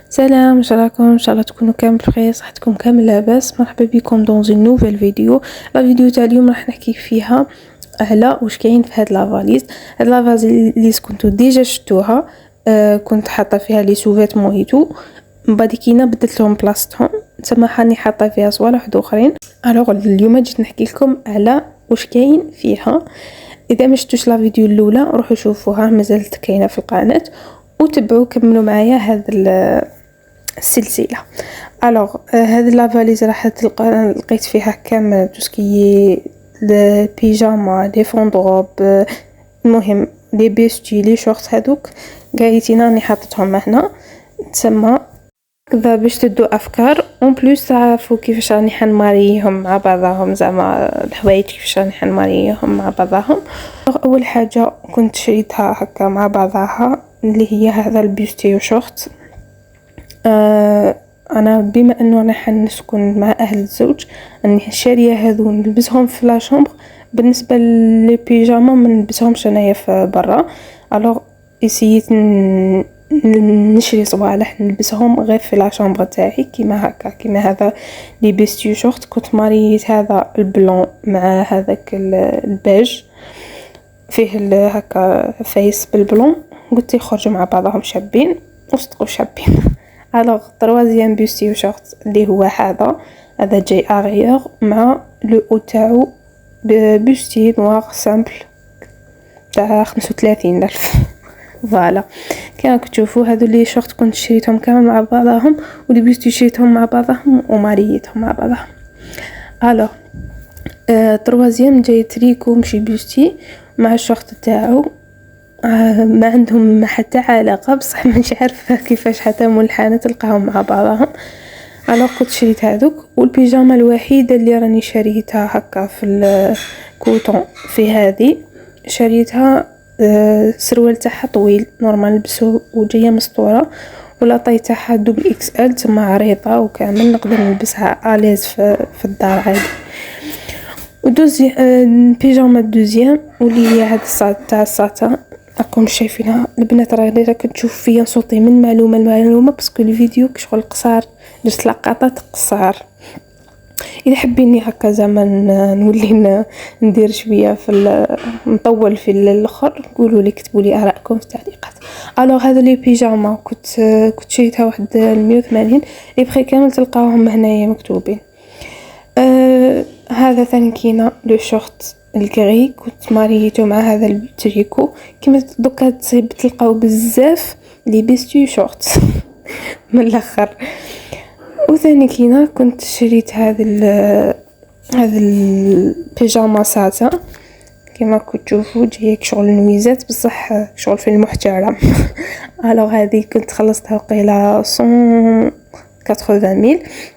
سلام، واش راكم؟ ان شاء الله تكونوا كامل بخير، صحتكم كامل لاباس. مرحبا بكم دون اون نوفيل فيديو. لا فيديو تاع اليوم راح نحكي فيها على واش كاين في هاد لافاليز. هاد لافاليز كنتو ديجا شفتوها. كنت حاطه فيها لي سوفيت موهيتو، من بعد كينا بدلتهم بلاصتهم، تما حاني حاطه فيها صوالح اخرين. الوغ اليوم جيت نحكي لكم على واش كاين فيها. اذا ما شفتوش لا فيديو الاولى روحوا شوفوها، مازالت كاينه في القناه، وتبعوا كملوا معايا هذا السلسله. الوغ هذه لافاليز راح لقيت فيها كامل توسكي البيجاما، لي فوندروب، المهم لي بيستي، لي شورت، هذوك قايتين راني حاطتهم هنا تسمى كذا باش تدوا افكار. اون بليس تعرفوا كيفاش راني حنماريهم مع بعضهم، زعما الحوايج كيفاش راني حنماريهم مع بعضهم. اول حاجه كنت شريتها هكا مع بعضها اللي هي هذا البيستي وشورت. انا بما انه انا حنسكن مع اهل الزوج اني شاريه هذو نلبسهم في لا شومبر. بالنسبه لي بيجاما ما نلبسهمش انايا في برا. الوغ اسيت نشري صوالح نلبسهم غير في لا شومبر تاعي كيما هكا، كيما هذا لي بيستي شورت. كنت ماريت هذا البلون مع هذاك البيج فيه هكا فايس بالبلون، قلت يخرجوا مع بعضهم شابين وصدقوا شابين. الوغ تروازيام بيستي شورت اللي هو هذا جاي اغيور مع لو او تاعو بيستي نوار سامبل تاع 35,000. فوالا كما تشوفوا هذو لي شورت كنت شريتهم كامل مع بعضهم، ولي بيستي شريتهم مع بعضهم وماريتهم مع بعضهم. الوغ تروازيام جاي تريكو مشي بيستي مع الشورت تاعو. ما عندهم حتى علاقه، بصح مانيش عارفه كيفاش حتى ملحانه تلقاهم مع بعضهم. الوغ كنت شريت هذوك، والبيجاما الوحيده اللي راني شريتها هكا في الكوتون في هذه شريتها سروال تاعها طويل نورمال نلبسو وجايه مسطوره، ولاطاي تاعها دوبل اكس ال تما عريضه وكامل نقدر نلبسها اليز في الدار عادي. ودوزي البيجاما الدوزيام واللي هي هاد الصاد تاع الساتان. راكم شايفينها البنات، راك تشوف فيا صوتي من معلومه لمعلومه باسكو الفيديو كشغل قصار، درت لقطات قصار. اذا حبيني هكا زعما نولي ندير شويه في نطول في الاخر، قولوا لي كتبوا لي ارائكم في التعليقات. الوغ هذا لي بيجاما كنت شريتها واحد 180، لي بخي كامل تلقاوهم هنايا مكتوبين. هذا ثاني كينا لو شورت الكري كنت ماريتو مع هذا التريكو. كيما دوكا تلقاو بزاف لي بيستي شورت من الاخر. وثاني كينا كنت شريت هذا البيجاما ساتا كيما كنت تشوفوا جايك شغل نويزات بصح شغل في المحترم. الوغ هذه كنت خلصتها وقيله 180,000.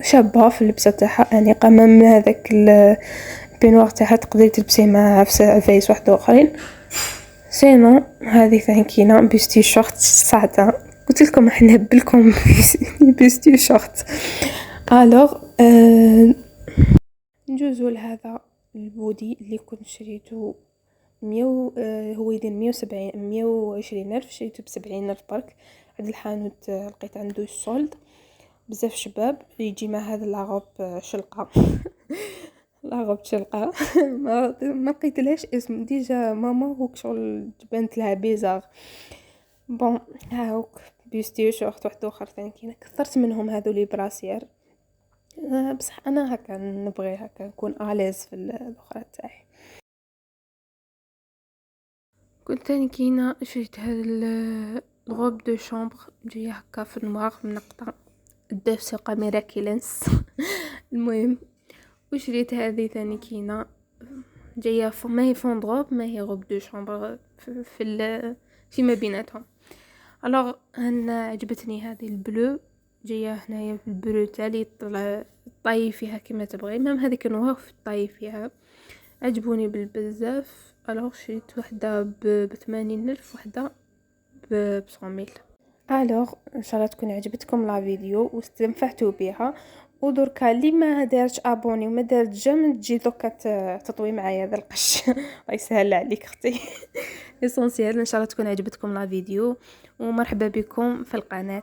شابه في اللبسه تاعها انيقه، من هذاك البينوار تاعها تقدري تلبسيه مع فايس واحد اخرين. سينو هذه ثاني كينا بيستي شورت ساعتها، قلت لكم راح نهب لكم بيستي شورت. الوغ نجوزو لهذا البودي اللي كنت شريته 100 هو يدير 170 120,000، شريته ب70,000 برك. عند الحانوت لقيت عنده السولد بزاف شباب يجي مع هذا لاغوب شلقه. لاغوب شلقه ما لقيت لهاش اسم ديجا ماما هو شغل بنت لها بيزار. بون هاوك بيستي شورت واحد اخر ثاني كينا كثرت منهم هذو لي براسير. بصح انا هكا نبغي هكا نكون اليز في الاخرى تاعي. كنت ثاني كينا شريت هذا الغوب دو شامبر جايه هكا في النوار منقطه دافسه ميراكيلنس. المهم وشريت هذه ثاني كينا جايه ما هي فوندروب ما هي غوب دو شامبر في ما بيناتهم. الوغ انا عجبتني هذه البلو جايه هنايا في البلو تالي طاي فيها كما تبغي، مام هذيك نوار في طاي فيها عجبوني بالبزاف. الوغ شريت وحده ب80,000 وحده ب100,000. الوغ ان شاء الله تكون عجبتكم لا فيديو واستنفعتوا بها، ودركا اللي ما دارتش ابوني وما دارت جيم تجي دوكا تطوي معايا هذا القش. الله يسهل عليك اختي. اسونسيال ان شاء الله تكون عجبتكم لا فيديو، ومرحبا بكم في القناه.